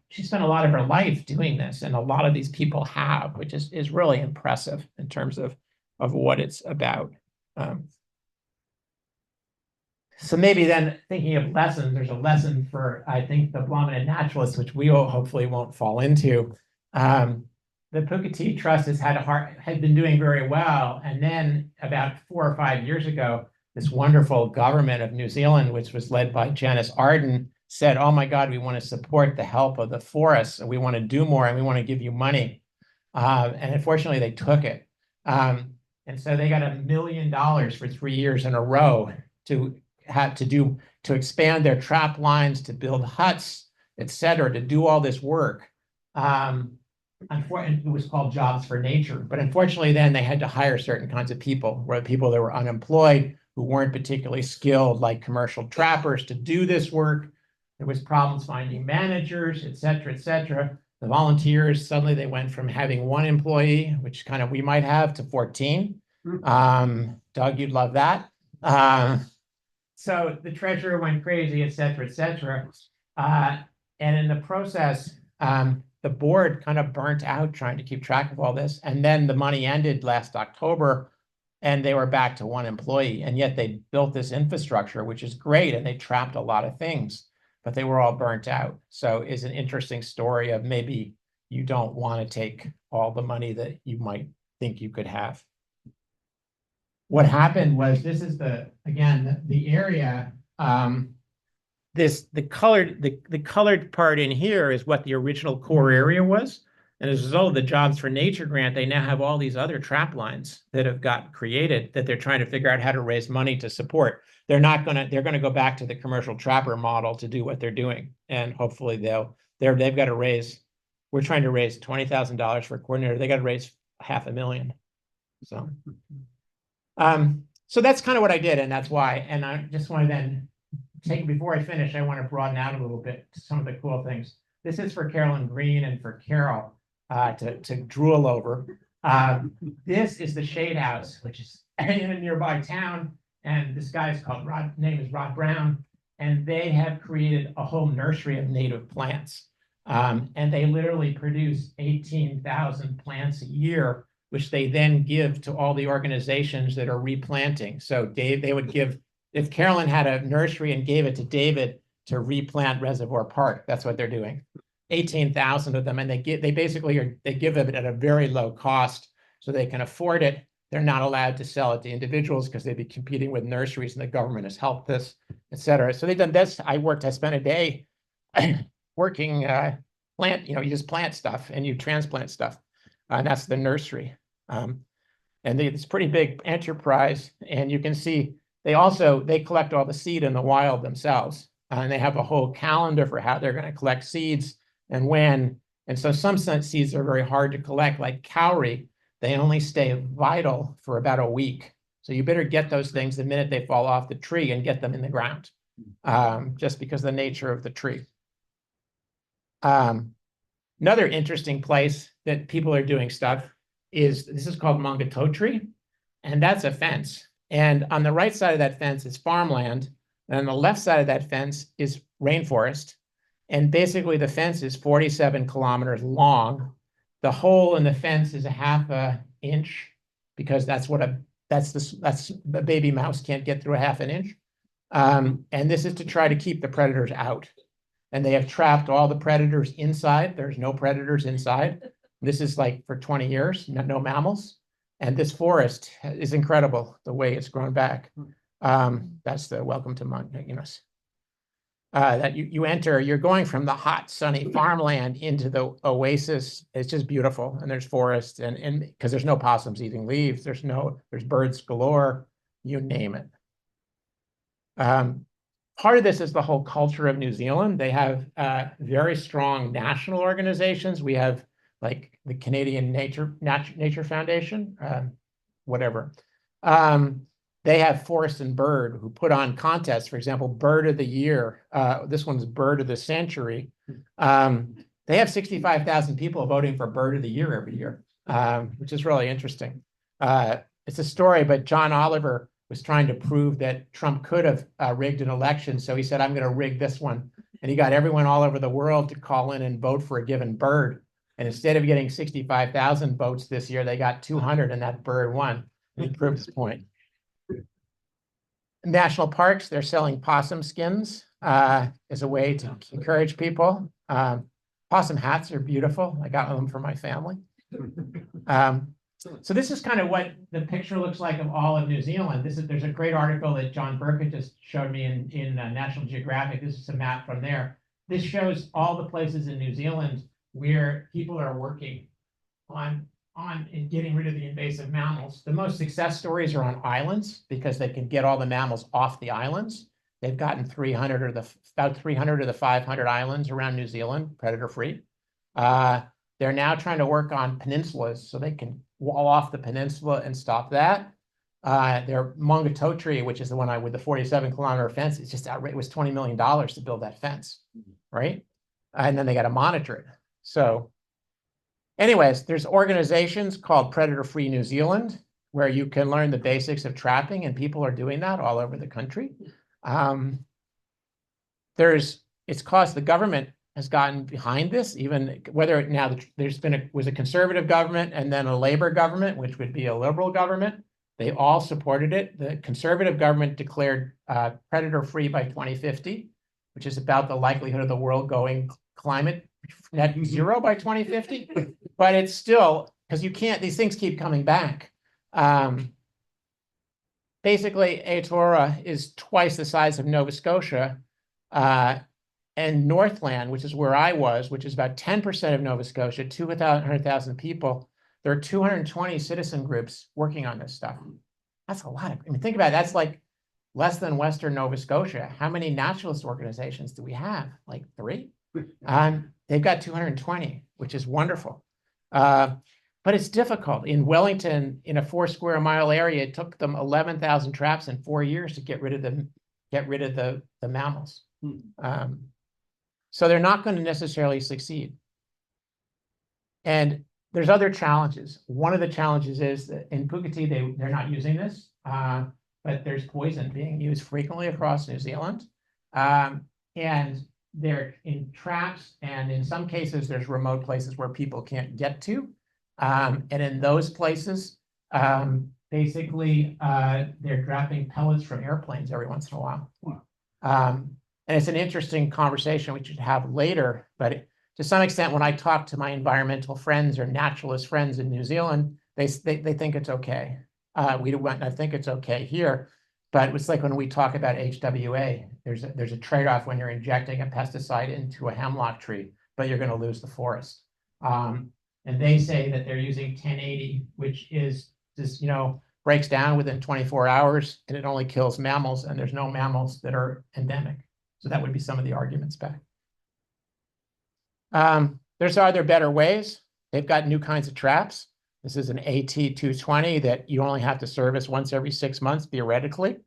She spent a lot of her life doing this, and a lot of these people have, which is really impressive in terms of what it's about. So maybe then thinking of lessons, there's a lesson for, I think, the Blomina naturalists, which we hopefully won't fall into. The Puketi Trust had been doing very well. And then about 4 or 5 years ago, this wonderful government of New Zealand, which was led by Janice Arden, said, oh my God, we want to support the help of the forests, and we want to do more, and we want to give you money. And unfortunately, they took it. And so they got $1 million for 3 years in a row to expand their trap lines, to build huts, et cetera, to do all this work. Unfortunately, it was called Jobs for Nature. But unfortunately, then they had to hire certain kinds of people, people that were unemployed, who weren't particularly skilled, like commercial trappers, to do this work. There was problems finding managers, et cetera, et cetera. The volunteers, suddenly they went from having 1 employee, which kind of we might have, to 14. Doug, you'd love that. So the treasurer went crazy, et cetera, et cetera. And in the process, the board kind of burnt out trying to keep track of all this. And then the money ended last October, and they were back to 1 employee. And yet they built this infrastructure, which is great. And they trapped a lot of things, but they were all burnt out. So it's an interesting story of maybe you don't want to take all the money that you might think you could have. What happened was, this is the area, the colored part in here is what the original core area was. And as a result of the Jobs for Nature grant, they now have all these other trap lines that have got created that they're trying to figure out how to raise money to support. They're going to go back to the commercial trapper model to do what they're doing. And hopefully they've got to raise, we're trying to raise $20,000 for a coordinator. They got to raise $500,000. So that's kind of what I did, and that's why. And I just want to then before I finish, I want to broaden out a little bit to some of the cool things. This is for Carolyn Green and for Carol to drool over. This is the Shade House, which is in a nearby town, and this guy's name is Rod Brown, and they have created a whole nursery of native plants, and they literally produce 18,000 plants a year, which they then give to all the organizations that are replanting. So they would give, if Carolyn had a nursery and gave it to David to replant Reservoir Park, that's what they're doing. 18,000 of them, and they give it at a very low cost, so they can afford it. They're not allowed to sell it to individuals because they'd be competing with nurseries, and the government has helped this, et cetera. So they've done this. I spent a day working you just plant stuff and you transplant stuff. And that's the nursery. And it's a pretty big enterprise. And you can see they collect all the seed in the wild themselves. And they have a whole calendar for how they're going to collect seeds and when. And so some seeds are very hard to collect, like cowrie. They only stay vital for about a week. So you better get those things the minute they fall off the tree and get them in the ground, just because of the nature of the tree. Another interesting place that people are doing stuff this is called Mangatotri, and that's a fence. And on the right side of that fence is farmland, and on the left side of that fence is rainforest. And basically the fence is 47 kilometers long. The hole in the fence is a ½ inch, because that's the baby mouse can't get through a ½ inch. And this is to try to keep the predators out. And they have trapped all the predators inside. There's no predators inside. This is like for 20 years, no mammals. And this forest is incredible, the way it's grown back. That's the welcome to Mount that you enter, you're going from the hot, sunny farmland into the oasis. It's just beautiful. And there's forest, and because there's no possums eating leaves, there's birds galore, you name it. part of this is the whole culture of New Zealand. They have very strong national organizations. We have like the Canadian Nature Foundation, whatever. They have Forest and Bird who put on contests. For example, Bird of the Year. This one's Bird of the Century. They have 65,000 people voting for Bird of the Year every year, which is really interesting. It's a story, but John Oliver was trying to prove that Trump could have rigged an election. So he said, I'm going to rig this one. And he got everyone all over the world to call in and vote for a given bird. And instead of getting 65,000 votes this year, they got 200 and that bird won. And he proved his point. National parks, they're selling possum skins as a way to encourage people. Possum hats are beautiful. I got them for my family. So this is kind of what the picture looks like of all of New Zealand. There's a great article that John Burkett just showed me in National Geographic. This is a map from there. This shows all the places in New Zealand where people are working on in getting rid of the invasive mammals. The most success stories are on islands because they can get all the mammals off the islands. They've gotten about 300 of the 500 islands around New Zealand predator-free. They're now trying to work on peninsulas so they can wall off the peninsula and stop that. Their Maungatautari, which is the one with the 47-kilometer fence, it's just outrageous. It was $20 million to build that fence, right? And then they got to monitor it. So anyways, there's organizations called Predator Free New Zealand where you can learn the basics of trapping, and people are doing that all over the country. It's caused the government has gotten behind this, even whether now was a conservative government and then a Labor government, which would be a liberal government. They all supported it. The conservative government declared predator-free by 2050, which is about the likelihood of the world going climate net zero by 2050. But it's still, because these things keep coming back. Basically, Aotearoa is twice the size of Nova Scotia. And Northland, which is where I was, which is about 10% of Nova Scotia, 200,000 people, there are 220 citizen groups working on this stuff. That's a lot. I mean, think about it. That's like less than Western Nova Scotia. How many naturalist organizations do we have? Like 3? They've got 220, which is wonderful. But it's difficult. In Wellington, in a 4 square mile area, it took them 11,000 traps in 4 years to get rid of the mammals. So they're not going to necessarily succeed. And there's other challenges. One of the challenges is that in Puketi, they're not using this, but there's poison being used frequently across New Zealand. And they're in traps, and in some cases, there's remote places where people can't get to. And in those places, basically, they're dropping pellets from airplanes every once in a while. Wow. And it's an interesting conversation we should have later, but to some extent, when I talk to my environmental friends or naturalist friends in New Zealand, they think it's okay. I think it's okay here, but it's like when we talk about HWA, there's a trade-off when you're injecting a pesticide into a hemlock tree, but you're going to lose the forest. And they say that they're using 1080, which is just, breaks down within 24 hours, and it only kills mammals, and there's no mammals that are endemic. So that would be some of the arguments back. There's other better ways. They've got new kinds of traps. This is an AT220 that you only have to service once every 6 months, theoretically.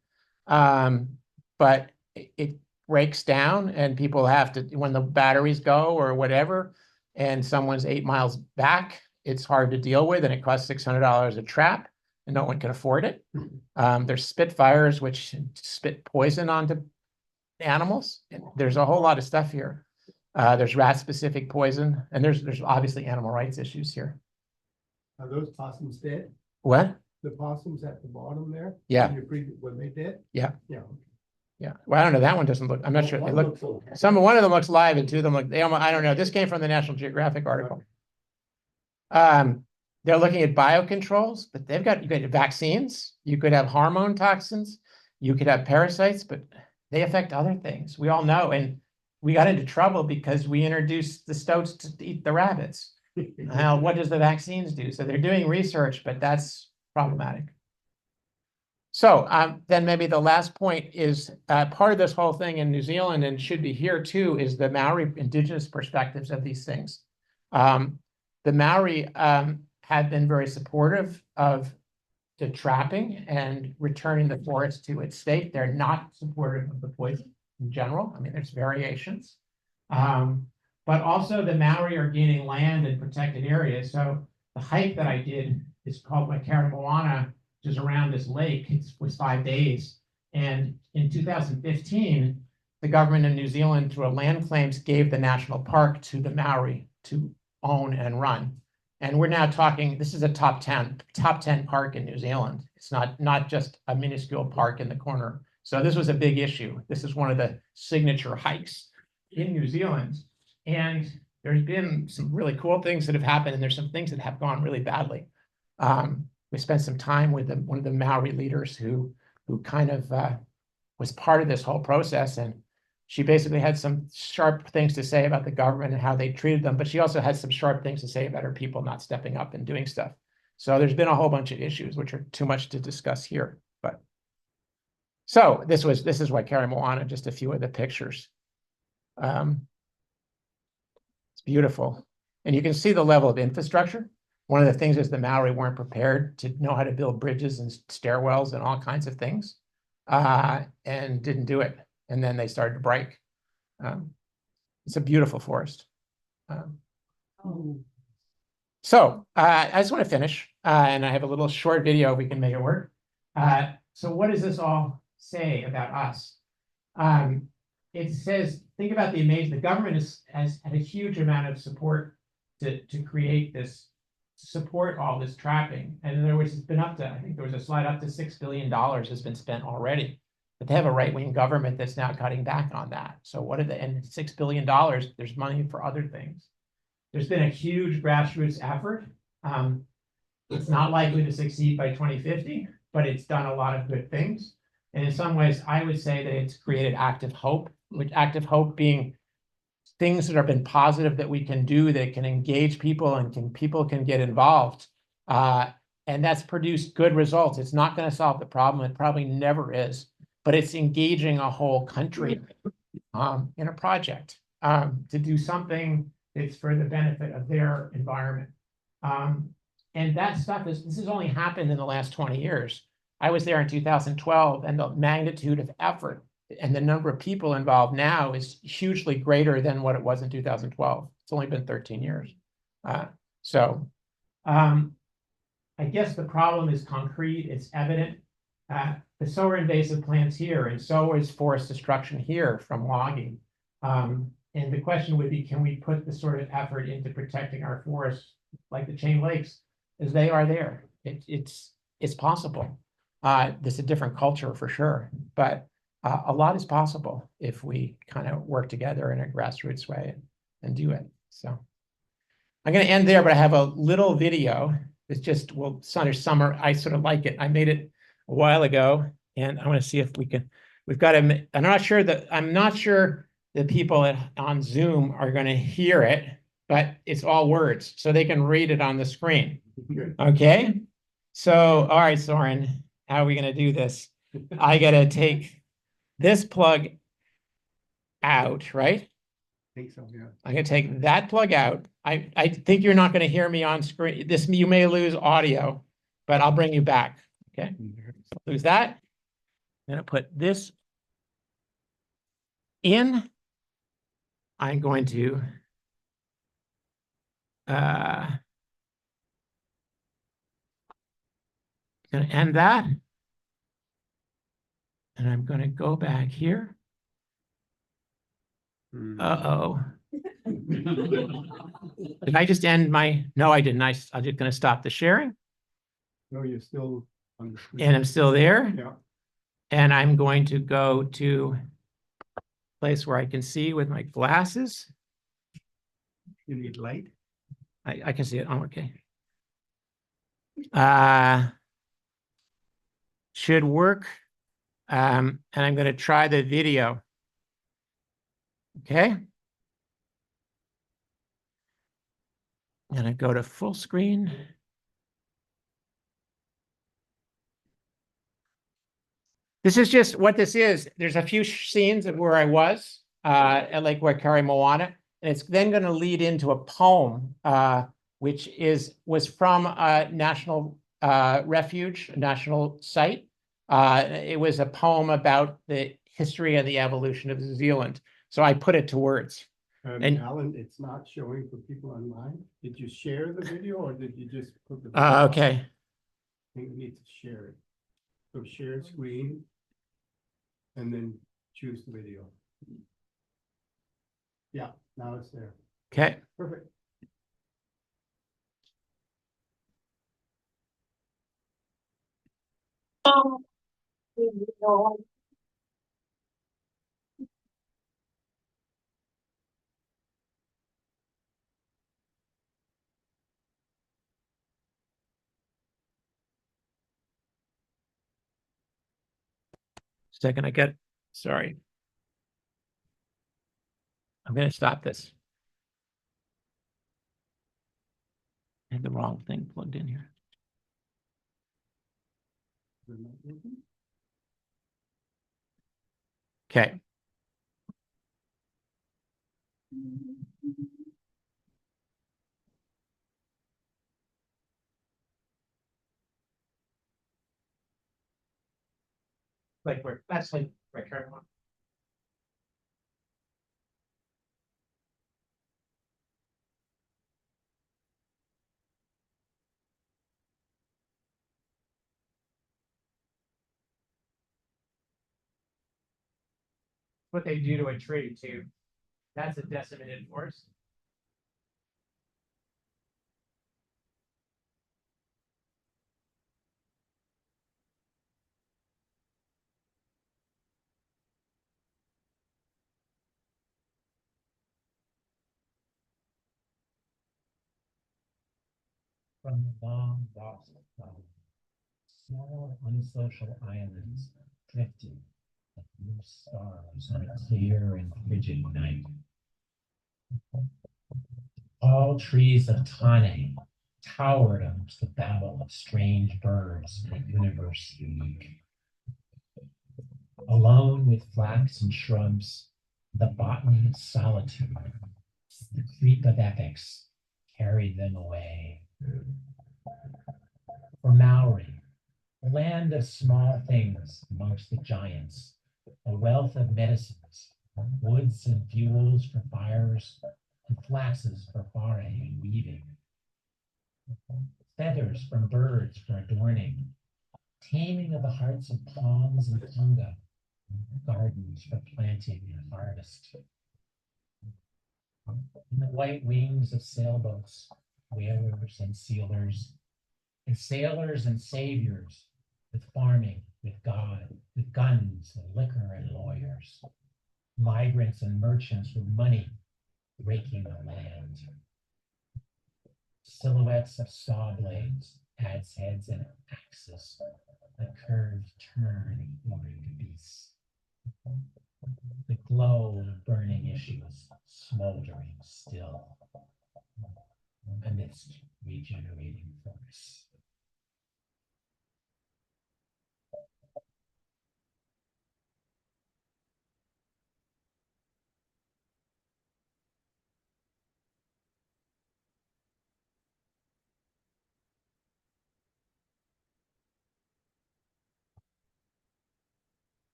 But it breaks down, and people have to, when the batteries go or whatever, and someone's 8 miles back, it's hard to deal with, and it costs $600 a trap, and no one can afford it. There's Spitfires, which spit poison onto animals. There's a whole lot of stuff here. There's rat-specific poison, and there's obviously animal rights issues here. Are those possums dead? What? The possums at the bottom there? Yeah. When they dead? Yeah. Yeah. Yeah. Well, I don't know. That one doesn't look. I'm not sure. One of them looks live, and 2 of them look. I don't know. This came from the National Geographic article. They're looking at biocontrols, but you could have vaccines. You could have hormone toxins. You could have parasites, but they affect other things. We all know, and we got into trouble because we introduced the stoats to eat the rabbits. Now, what does the vaccines do? So they're doing research, but that's problematic. So then maybe the last point is part of this whole thing in New Zealand and should be here too is the Maori indigenous perspectives of these things. The Maori have been very supportive of the trapping and returning the forest to its state. They're not supportive of the poison in general. I mean, there's variations. But also the Maori are gaining land in protected areas. So the hike that I did is called Aotearoa, which is around this lake. It was 5 days. And in 2015, the government of New Zealand, through a land claims, gave the national park to the Maori to own and run. And we're now talking, this is a top 10 park in New Zealand. It's not just a minuscule park in the corner. So this was a big issue. This is one of the signature hikes in New Zealand. And there's been some really cool things that have happened, and there's some things that have gone really badly. We spent some time with one of the Maori leaders who kind of was part of this whole process. And she basically had some sharp things to say about the government and how they treated them, but she also had some sharp things to say about her people not stepping up and doing stuff. So there's been a whole bunch of issues, which are too much to discuss here. But so this is Aotearoa, just a few of the pictures. It's beautiful. And you can see the level of infrastructure. One of the things is the Maori weren't prepared to know how to build bridges and stairwells and all kinds of things, and didn't do it. And then they started to break. It's a beautiful forest. So I just want to finish, and I have a little short video if we can make it work. So what does this all say about us? It says, think about the government has had a huge amount of support to create this, to support all this trapping. And in other words, it's been up to, I think there was a slide, up to $6 billion has been spent already. But they have a right-wing government that's now cutting back on that. So what are the, and $6 billion, there's money for other things. There's been a huge grassroots effort. It's not likely to succeed by 2050, but it's done a lot of good things. And in some ways, I would say that it's created active hope, which active hope being things that have been positive that we can do that can engage people and people can get involved. And that's produced good results. It's not going to solve the problem. It probably never is. But it's engaging a whole country in a project to do something that's for the benefit of their environment. And that stuff this has only happened in the last 20 years. I was there in 2012, and the magnitude of effort and the number of people involved now is hugely greater than what it was in 2012. It's only been 13 years. I guess the problem is concrete, it's evident. But so are invasive plants here, and so is forest destruction here from logging. And the question would be, can we put the sort of effort into protecting our forests like the chain lakes as they are there? It's possible. There's a different culture for sure, but a lot is possible if we kind of work together in a grassroots way and do it. So I'm going to end there, but I have a little video. It's just, well, summer. I sort of like it. I made it a while ago, and I want to see if we can. We've got to. I'm not sure the people on Zoom are going to hear it, but it's all words, so they can read it on the screen. Okay. So, all right, Soren, how are we going to do this? I got to take this plug out, right? I think so, yeah. I'm going to take that plug out. I think you're not going to hear me on screen. You may lose audio, but I'll bring you back. Okay. So lose that. I'm going to put this in. I'm going to end that. And I'm going to go back here. Uh-oh. Did I just end my? No, I didn't. I'm just going to stop the sharing. No, you're still on the screen. And I'm still there. Yeah. And I'm going to go to a place where I can see with my glasses. You need light? I can see it. Oh, okay. Should work. And I'm going to try the video. Okay. I'm going to go to full screen. This is just what this is. There's a few scenes of where I was at Lake Waikare Moana, and it's then going to lead into a poem, which was from a national refuge, a national site. It was a poem about the history and the evolution of New Zealand. So I put it to words. And Alan, it's not showing for people online. Did you share the video or did you just put the? Okay. I think we need to share it. So share screen. And then choose the video. Yeah, now it's there. Okay. Perfect. Second, sorry. I'm going to stop this. I had the wrong thing plugged in here. Okay. That's like right here. What they do to a tree too. That's a decimated forest. From the long lost planet, small unsocial islands drifting like blue stars on a clear and frigid night. All trees of Tane towered amongst the babble of strange birds in a universe unique. Alone with flax and shrubs, the botany of solitude, the creep of epics carried them away. For Maori, a land of small things amongst the giants, a wealth of medicines, woods and fuels for fires, and flaxes for whare and weaving. Feathers from birds for adorning, taming of the hearts of palms and tonga, gardens for planting and harvest. In the white wings of sailboats, whalers and sealers, and sailors and saviors, with farming, with God, with guns and liquor and lawyers, migrants and merchants with money raking the land. Silhouettes of saw blades, adze heads and axes, the curved turn horned beasts. The glow of burning issues smoldering still amidst regenerating force.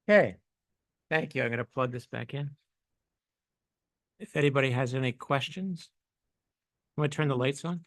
Okay. Thank you. I'm going to plug this back in. If anybody has any questions, I'm going to turn the lights on.